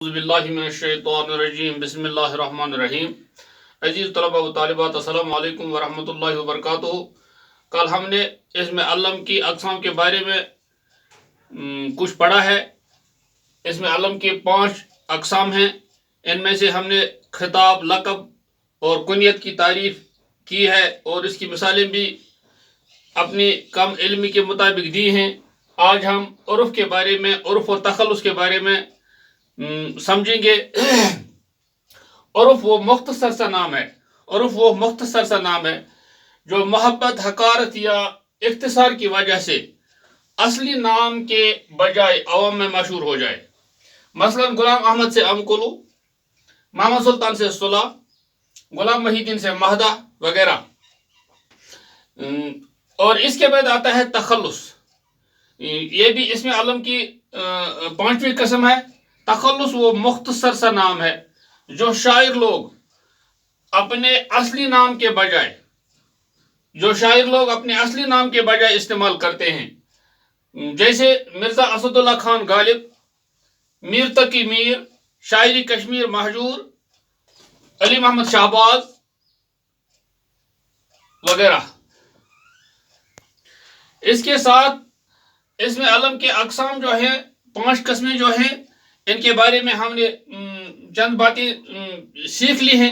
बिस्मिल्लाहिर्रहमानिर्रहीम बिस्मिल्लाहिर्रहमानिर्रहीम। अजीज़ तलबा व तालिबात, अस्सलामु अलैकुम वरहमतुल्लाहि वबरकातुहू। कल हमने इसमें अलम की अक़साम के बारे में कुछ पढ़ा है। इसमें अलम के 5 अक़साम हैं। इनमें से हमने खिताब, लक़ब और कुनियत की तारीफ़ की है और इसकी मिसालें भी अपनी कम इल्मी के मुताबिक दी हैं। आज हम उर्फ़ के बारे में, उर्फ़ और तख़ल्लुस के बारे में समझेंगे। उर्फ़ वो मुख्तसर सा नाम है, उर्फ़ वो मुख्तसर सा नाम है जो मोहब्बत, हकारत या इख्तिसार की वजह से असली नाम के बजाय अवाम में मशहूर हो जाए। मसलन गुलाम अहमद से अमकुलू, मोहम्मद सुल्तान से सुला, गुलाम वहीदीन से महदा वगैरह। और इसके बाद आता है तखल्लुस। ये भी इसमें अलम की 5वीं किस्म है। तखल्लुस वो मुख्तसर सा नाम है जो शायर लोग अपने असली नाम के बजाय इस्तेमाल करते हैं। जैसे मिर्ज़ा असदुल्ला खान गालिब, मीर तकी मीर, शायरी कश्मीर महजूर, अली मोहम्मद शहबाज वगैरह। इसके साथ इसमें अलम के अक़साम जो है, 5 किस्में जो हैं, इनके बारे में हमने चंद बातें सीख ली हैं।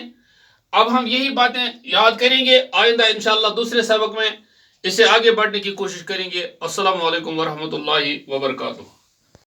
अब हम यही बातें याद करेंगे। आइंदा इंशाअल्लाह दूसरे सबक में इससे आगे बढ़ने की कोशिश करेंगे। अस्सलामु अलैकुम वरहमतुल्लाहि वबरकातुहू।